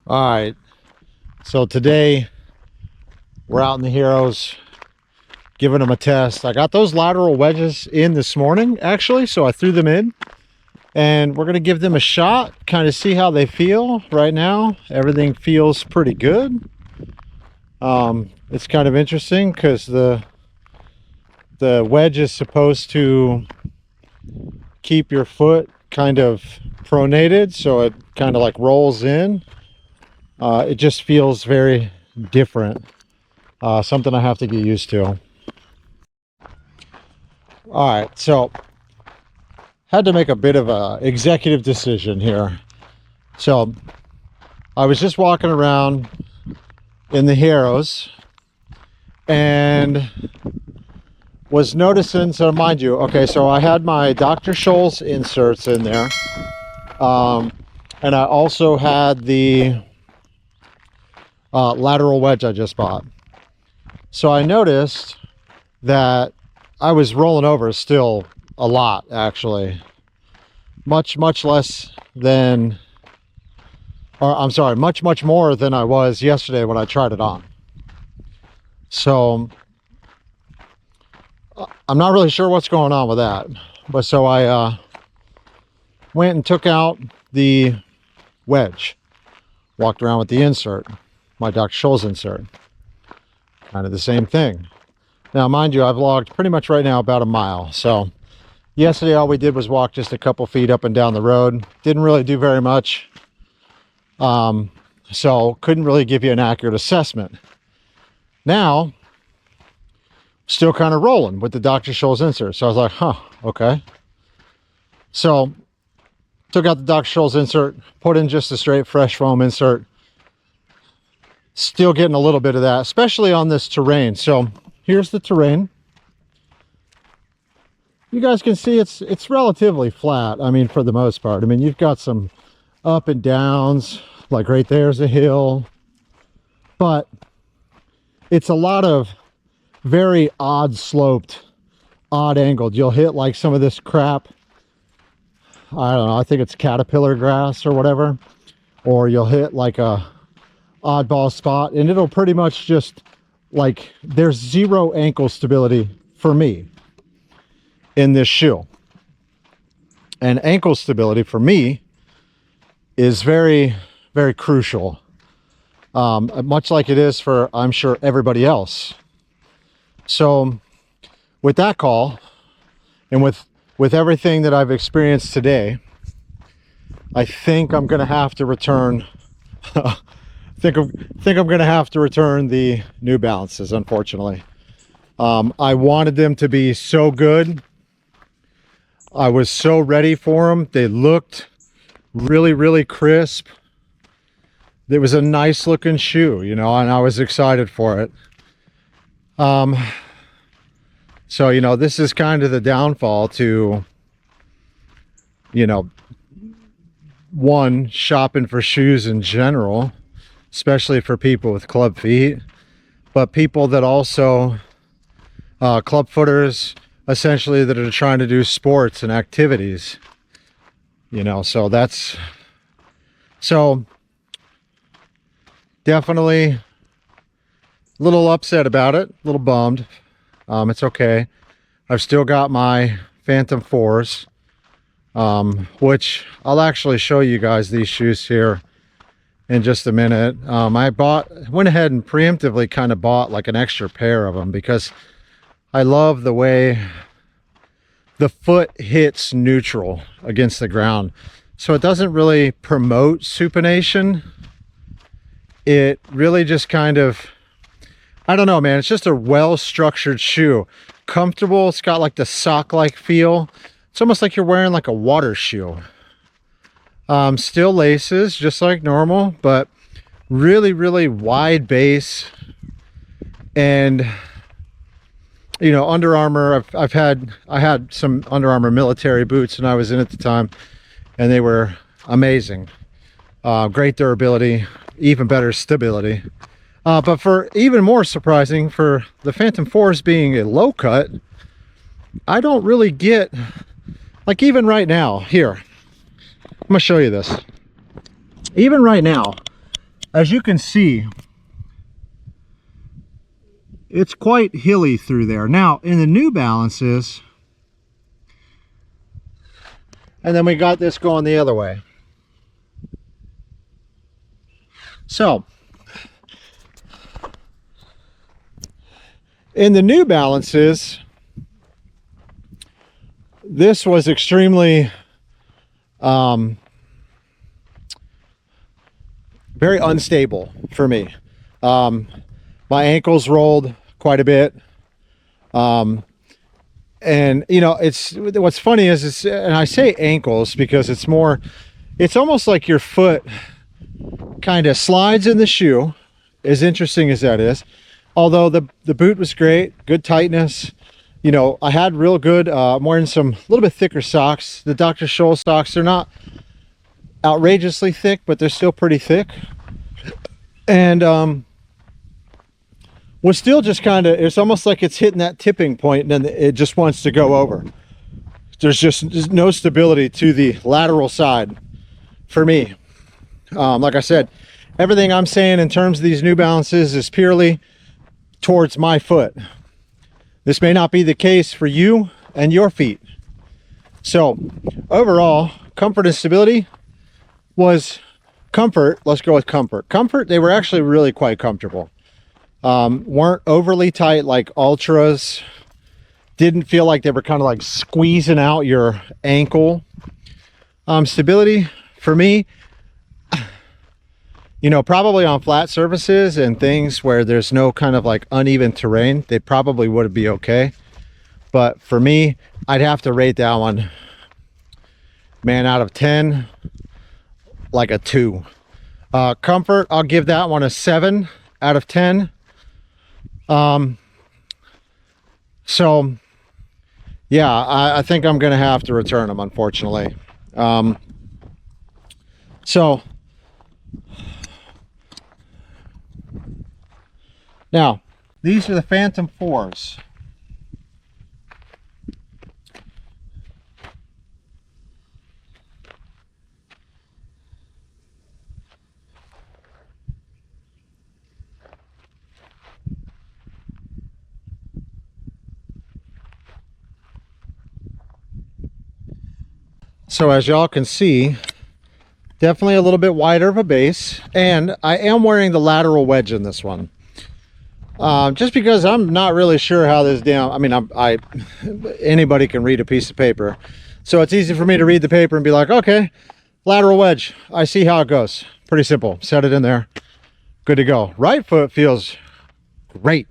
All right, so today we're out in the Heroes giving them a test. I got those lateral wedges in this morning actually, so I threw them in and we're gonna give them a shot, kind of see how they feel. Right now everything feels pretty good. It's kind of interesting because the wedge is supposed to keep your foot kind of pronated, so it kind of like rolls in. It just feels very different. Something I have to get used to. All right, so had to make a bit of a executive decision here. So I was just walking around in the Heroes and was noticing, so mind you, okay, so I had my Dr. Scholl's inserts in there, and I also had the lateral wedge I just bought. So I noticed that I was rolling over still a lot, actually. Much less than, or I'm sorry, much more than I was yesterday when I tried it on. So I'm not really sure what's going on with that. But so I went and took out the wedge, walked around with the insert, my Dr. Scholl's insert. Kind of the same thing. Now, mind you, I've logged pretty much right now about a mile. So yesterday, all we did was walk just a couple feet up and down the road. Didn't really do very much. So couldn't really give you an accurate assessment. Now, still kind of rolling with the Dr. Scholl's insert. So I was like, huh, okay. So took out the Dr. Scholl's insert, put in just a straight fresh foam insert. Still getting a little bit of that, especially on this terrain. So here's the terrain. You guys can see it's relatively flat. I mean, for the most part. I mean, you've got some up and downs, like right there's a hill, but it's a lot of very odd sloped, odd angled. You'll hit like some of this crap, I don't know, I think it's caterpillar grass or whatever, or you'll hit like a oddball spot and it'll pretty much just like, there's zero ankle stability for me in this shoe. And ankle stability for me is very crucial, much like it is for, I'm sure, everybody else. So with that call and with everything that I've experienced today, I think I'm gonna have to return think I'm gonna have to return the New Balances, unfortunately. I wanted them to be so good. I was so ready for them. They looked really crisp. It was a nice looking shoe, you know, and I was excited for it. So, you know, this is kind of the downfall to, you know, one, shopping for shoes in general, especially for people with club feet, but people that also, club footers, essentially, that are trying to do sports and activities, you know. So that's, so definitely a little upset about it, a little bummed. It's okay. I've still got my Phantom 4s, which I'll actually show you guys these shoes here in just a minute. I went ahead and preemptively kind of bought like an extra pair of them because I love the way the foot hits neutral against the ground. So it doesn't really promote supination. It really just kind of, I don't know, man. It's just a well-structured shoe. Comfortable. It's got like the sock-like feel. It's almost like you're wearing like a water shoe. Still laces, just like normal, but really wide base. And you know, Under Armour, I had some Under Armour military boots when I was in at the time, and they were amazing. Great durability, even better stability. But for even more surprising, for the Phantom 4s being a low cut, I don't really get, like even right now, here, I'm gonna show you this. Even right now, as you can see, it's quite hilly through there. Now, in the New Balances, and then we got this going the other way. So, in the New Balances, this was extremely very unstable for me. My ankles rolled quite a bit. And you know, what's funny is and I say ankles because it's almost like your foot kind of slides in the shoe, as interesting as that is. Although the boot was great, good tightness. You know, I had real good, I'm wearing some a little bit thicker socks. The Dr. Scholl socks, they're not outrageously thick, but they're still pretty thick. And was still just kind of, it's almost like it's hitting that tipping point and then it just wants to go over. There's no stability to the lateral side for me. Like I said, everything I'm saying in terms of these New Balances is purely towards my foot. This may not be the case for you and your feet. So overall, comfort and stability was comfort. Let's go with comfort. Comfort, they were actually really quite comfortable. Weren't overly tight like Ultras. Didn't feel like they were kind of like squeezing out your ankle. Stability for me, you know, probably on flat surfaces and things where there's no kind of like uneven terrain, they probably would be okay. But for me, I'd have to rate that one, man, out of 10, like a 2. Comfort, I'll give that one a 7 out of 10. So yeah, I think I'm gonna have to return them, unfortunately. So now these are the Phantom 4s. So as y'all can see, definitely a little bit wider of a base, and I am wearing the lateral wedge in this one. Just because I'm not really sure how this I mean, anybody can read a piece of paper. So it's easy for me to read the paper and be like, okay, lateral wedge, I see how it goes. Pretty simple, set it in there, good to go. Right foot feels great.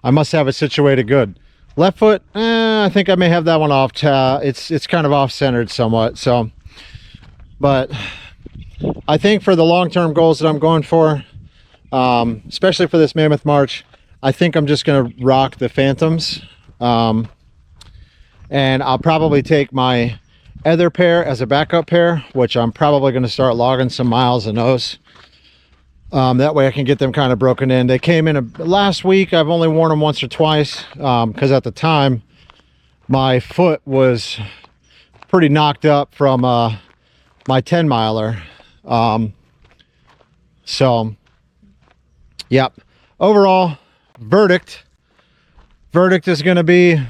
I must have it situated good. Left foot, I think I may have that one off. It's kind of off-centered somewhat. So, but I think for the long-term goals that I'm going for, especially for this Mammoth March, I think I'm just going to rock the Phantoms. And I'll probably take my other pair as a backup pair, which I'm probably going to start logging some miles in those. That way I can get them kind of broken in. They came in last week. I've only worn them once or twice because at the time my foot was pretty knocked up from my 10 miler. So yep, overall verdict is going to be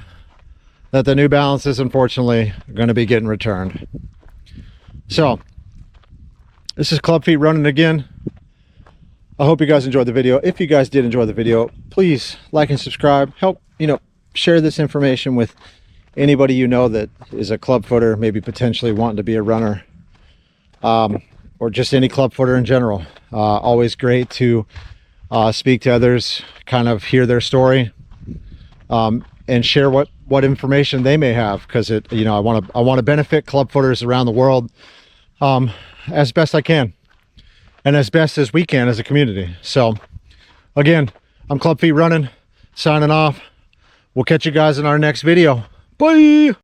that the New Balances unfortunately are going to be getting returned. So this is Clubfeet running again. I hope you guys enjoyed the video. If you guys did enjoy the video, please like and subscribe. Help, you know, share this information with anybody you know that is a club footer, maybe potentially wanting to be a runner, or just any club footer in general. Always great to speak to others, kind of hear their story, and share what information they may have, because you know, I want to benefit club footers around the world as best I can. And as best as we can as a community. So again, I'm Clubfeet Running, signing off. We'll catch you guys in our next video. Bye.